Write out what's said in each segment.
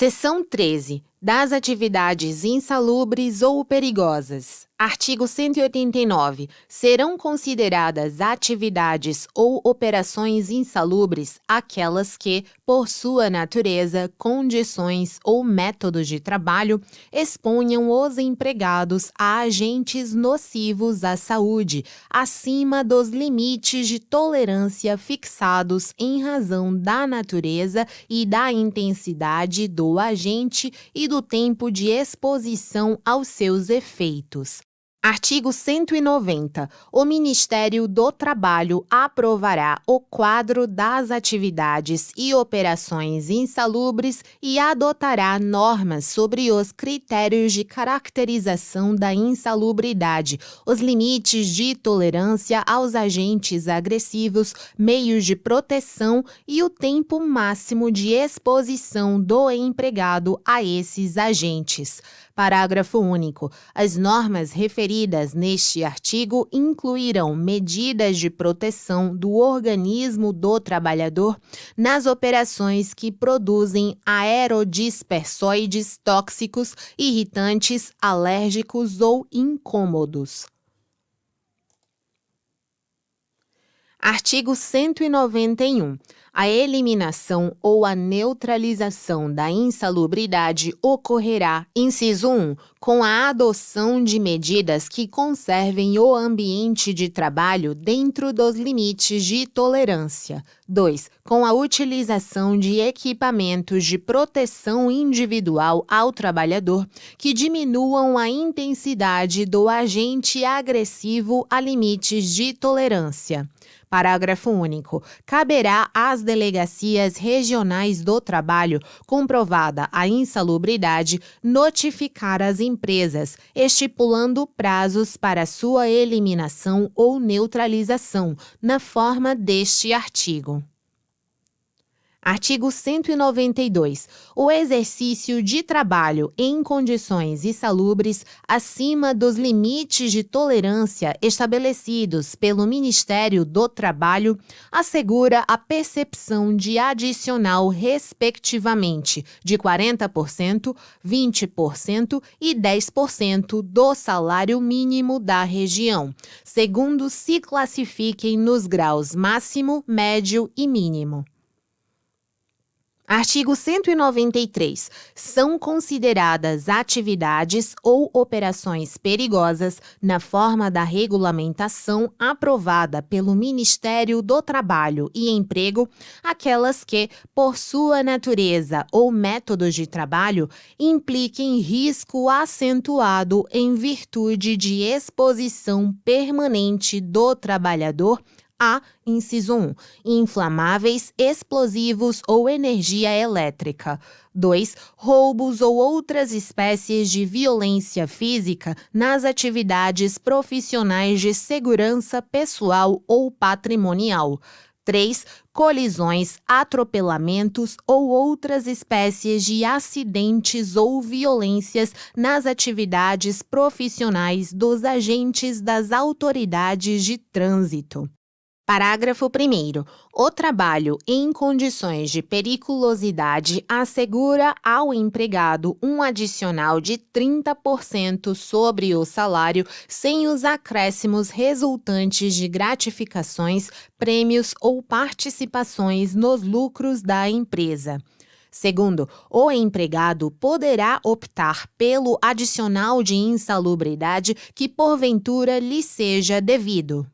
Seção 13. Das atividades insalubres ou perigosas. Artigo 189. Serão consideradas atividades ou operações insalubres aquelas que, por sua natureza, condições ou métodos de trabalho, exponham os empregados a agentes nocivos à saúde, acima dos limites de tolerância fixados em razão da natureza e da intensidade do agente e do tempo de exposição aos seus efeitos. Artigo 190. O Ministério do Trabalho aprovará o quadro das atividades e operações insalubres e adotará normas sobre os critérios de caracterização da insalubridade, os limites de tolerância aos agentes agressivos, meios de proteção e o tempo máximo de exposição do empregado a esses agentes. Parágrafo único. As normas referidas neste artigo incluirão medidas de proteção do organismo do trabalhador nas operações que produzem aerodispersóides tóxicos, irritantes, alérgicos ou incômodos. Artigo 191. A eliminação ou a neutralização da insalubridade ocorrerá, inciso 1, com a adoção de medidas que conservem o ambiente de trabalho dentro dos limites de tolerância. 2. Com a utilização de equipamentos de proteção individual ao trabalhador que diminuam a intensidade do agente agressivo a limites de tolerância. Parágrafo único. Caberá às delegacias regionais do trabalho, comprovada a insalubridade, notificar as empresas, estipulando prazos para sua eliminação ou neutralização, na forma deste artigo. Artigo 192. O exercício de trabalho em condições insalubres acima dos limites de tolerância estabelecidos pelo Ministério do Trabalho assegura a percepção de adicional, respectivamente, de 40%, 20% e 10% do salário mínimo da região, segundo se classifiquem nos graus máximo, médio e mínimo. Artigo 193. São consideradas atividades ou operações perigosas, na forma da regulamentação aprovada pelo Ministério do Trabalho e Emprego, aquelas que, por sua natureza ou métodos de trabalho, impliquem risco acentuado em virtude de exposição permanente do trabalhador a, inciso 1, inflamáveis, explosivos ou energia elétrica. 2. Roubos ou outras espécies de violência física nas atividades profissionais de segurança pessoal ou patrimonial. 3. Colisões, atropelamentos ou outras espécies de acidentes ou violências nas atividades profissionais dos agentes das autoridades de trânsito. Parágrafo 1º. O trabalho em condições de periculosidade assegura ao empregado um adicional de 30% sobre o salário, sem os acréscimos resultantes de gratificações, prêmios ou participações nos lucros da empresa. Segundo, o empregado poderá optar pelo adicional de insalubridade que porventura lhe seja devido.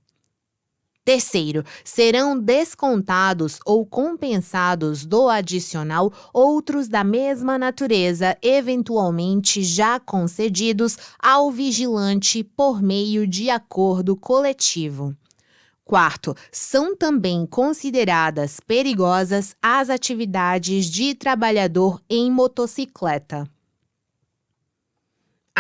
Terceiro, serão descontados ou compensados do adicional outros da mesma natureza, eventualmente já concedidos ao vigilante por meio de acordo coletivo. Quarto, são também consideradas perigosas as atividades de trabalhador em motocicleta.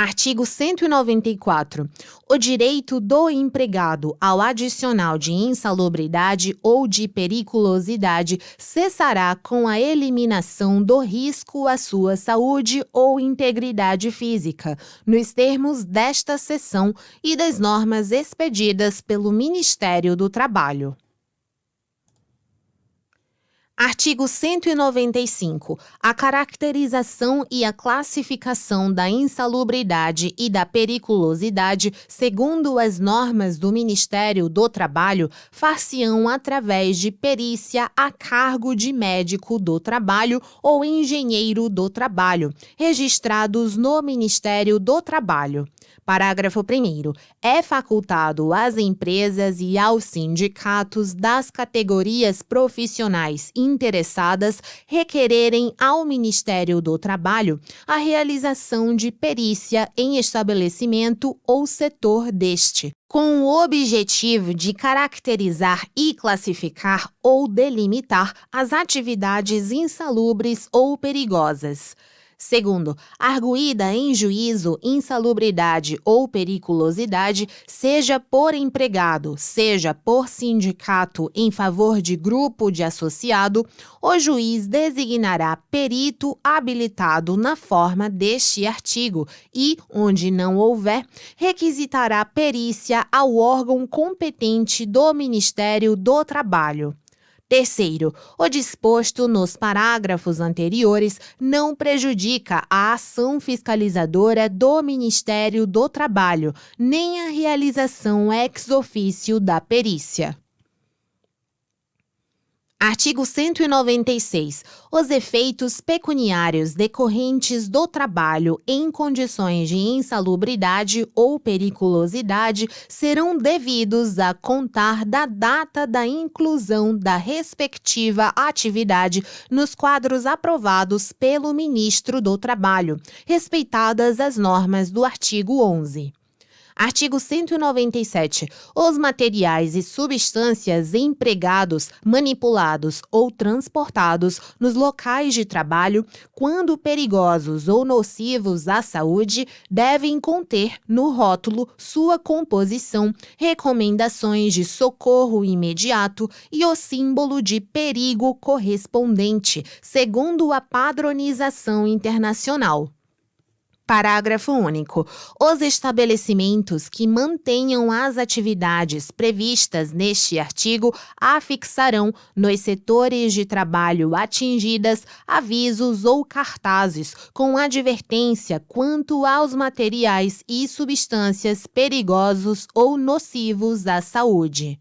Artigo 194. O direito do empregado ao adicional de insalubridade ou de periculosidade cessará com a eliminação do risco à sua saúde ou integridade física, nos termos desta seção e das normas expedidas pelo Ministério do Trabalho. Artigo 195. A caracterização e a classificação da insalubridade e da periculosidade, segundo as normas do Ministério do Trabalho, far-se-ão através de perícia a cargo de médico do trabalho ou engenheiro do trabalho, registrados no Ministério do Trabalho. Parágrafo 1º. É facultado às empresas e aos sindicatos das categorias profissionais interessadas requererem ao Ministério do Trabalho a realização de perícia em estabelecimento ou setor deste, com o objetivo de caracterizar e classificar ou delimitar as atividades insalubres ou perigosas. Segundo, arguída em juízo insalubridade ou periculosidade, seja por empregado, seja por sindicato em favor de grupo de associado, o juiz designará perito habilitado na forma deste artigo e, onde não houver, requisitará perícia ao órgão competente do Ministério do Trabalho. Terceiro, o disposto nos parágrafos anteriores não prejudica a ação fiscalizadora do Ministério do Trabalho, nem a realização ex officio da perícia. Artigo 196. Os efeitos pecuniários decorrentes do trabalho em condições de insalubridade ou periculosidade serão devidos a contar da data da inclusão da respectiva atividade nos quadros aprovados pelo Ministro do Trabalho, respeitadas as normas do artigo 11. Artigo 197. Os materiais e substâncias empregados, manipulados ou transportados nos locais de trabalho, quando perigosos ou nocivos à saúde, devem conter no rótulo sua composição, recomendações de socorro imediato e o símbolo de perigo correspondente, segundo a padronização internacional. Parágrafo único. Os estabelecimentos que mantenham as atividades previstas neste artigo afixarão, nos setores de trabalho atingidas, avisos ou cartazes com advertência quanto aos materiais e substâncias perigosos ou nocivos à saúde.